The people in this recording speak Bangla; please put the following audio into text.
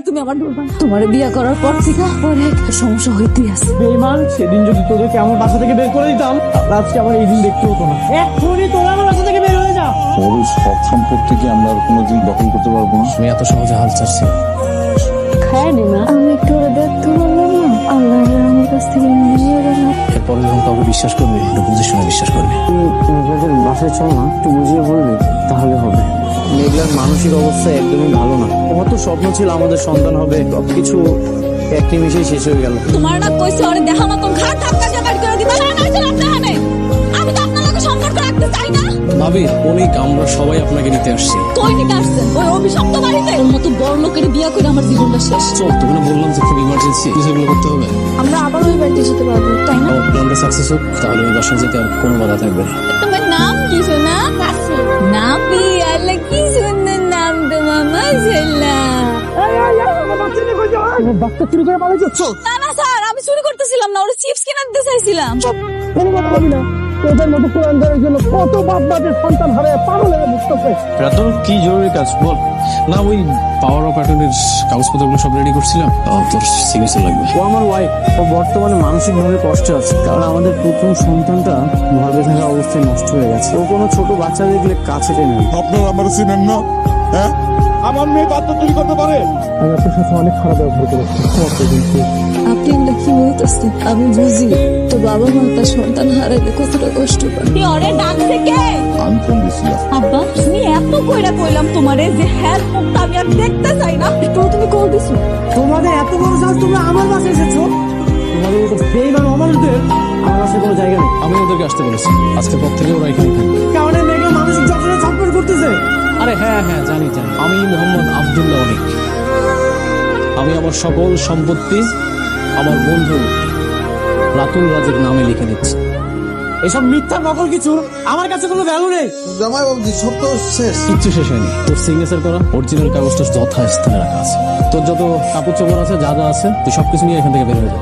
তুমি আমার তোমার বিয়ে করার পর থেকে অনেক সমস্যা হইতে আছে। বেঈমান, সেদিন যদি তোদেরকে আমার বাসা থেকে বের করে দিতাম তাহলে আজকে আমার এই দিন দেখতে হতো না। এক্ষুনি তোরা আমার বাসা থেকে বের হয়ে যা। বড় সব সম্পত্তিকে আমরা আর কোনোদিন দখল করতে পারবো না। আমি এত সহজে হাল ছাড়ছি না। খায় না আমি একটু ওরা দেখতে পারলাম না, আল্লাহ আমার কাছ থেকে নিয়ে গেল। এরপরে যখন কাউকে বিশ্বাস করবি একটু বুঝে শুনে বিশ্বাস করবি। মেঘলাদের বাসায় চল না, একটু বুঝিয়ে বলবি তাহলে হবে। মেঘলার মানসিক অবস্থা একদমই ভালো না। তোমার তো স্বপ্ন ছিল আমাদের সন্তান হবে, সবকিছু এক নিমিশেই শেষ হয়ে গেল। তোমার না কইছে ওরে দেখা মতন ঘাট ধাক্কা দিয়ে বাড়ি করে দিবা না, না ছিল আপনার হাতে। আমি তো আপনার লগে সম্পর্ক রাখতে চাই না। ভাবি অনেক আমরা সবাই আপনাকে নিতে আসছি। কই নিতে আসছেন? ওই অভিশপ্ত বাড়িতে ওর মতো বড় লোকের বিয়ে করে আমার জীবনটা শেষ। চল তোকে না বললাম যে খুব ইমার্জেন্সি কিছুগুলো করতে হবে। আমরা আবার ওই বাড়িতে যেতে পারবো, তাই না? আমার প্ল্যানটা সাকসেস হোক, তাহলে ওই বাসায় যেতে আর কোনো বাধা থাকবে না। তোমার নাম কি সোনা? নাপি, আল্লাহ কি সুন্দর নাম তোমার, মাশাআল্লাহ। বাচ্চা চুরি করে পালাই যাচ্ছ? না না স্যার, আমি চুরি করতেছিলাম না, ওরা চিপস কিনে দিতে চাইছিলাম। কোনো কথা বলি না। তোদের মতো কোরআনদারের জন্য কত বাপ মাদের সন্তান হারায় পাগল হয়ে বুঝতেছে। তোর কি জরুরি কাজ বল না। ওই পাওয়ার অফ অ্যাটর্নির কাগজপত্রগুলো সব রেডি করছিলাম, তোর সিগনেচার লাগবে। ও আমার ওয়াইফ, ও বর্তমানে মানসিকভাবে কষ্টে আছে, কারণ আমাদের প্রথম সন্তানটা গর্ভে থাকা অবস্থায় নষ্ট হয়ে গেছে। ও কোনো ছোট বাচ্চা দেখলে কাছে টেনে নেয়। আপনারা আমার চিনেন না? হ্যাঁ, আমার মেয়ে বাচ্চা চুরি করতে পারে। আমি আপনার সাথে অনেক খারাপ ব্যবহার করেছি। আপনি এগুলো কি বলতেছেন? আমি বুঝি তো বাবা মা তার সন্তান হারালে কতটা কষ্ট পায়। ওরে ডাক থেকে আমি ফোন দিছিলাম। আব্বা, তুমি এত কইরা কইলাম তোমারে যে হ্যাঁ মুখটা আমি আর দেখতে চাই না, একটু তুমি কল দিছো। তোমাদের এত বড় সাহস, তোমরা আমার বাসায় এসেছো? তোমাদের মতো বেঈমান অমানুষদের আমার বাসায় কোনো জায়গা নেই। আমি ওদেরকে আসতে বলেছি, আজকের পর থেকে ওরা এখানে থাকবে। কারণে মেয়েকে মানসিক যন্ত্রণা ছটফট করতেছে। আরে হ্যাঁ হ্যাঁ জানি জানি, আমি মোহাম্মদ আব্দুল্লাহ অনিক। আমি আমার সকল সম্পত্তি আমার বন্ধু রাতুল রাজের নামে লিখে নিচ্ছি। এসব মিথ্যা নকল কিছু আমার কাছে কোনো ভ্যালু নেই। জামাই বাবু সব তো শেষ। কিচ্ছু শেষ হয়নি। তোর সিগনেচার করা অরিজিনাল কাগজটা যথাস্থানে রাখা আছে। তোর যত কাপড় চোপড় আছে, যা যা আছে, তুই সবকিছু নিয়ে এখান থেকে বের হয়ে যা।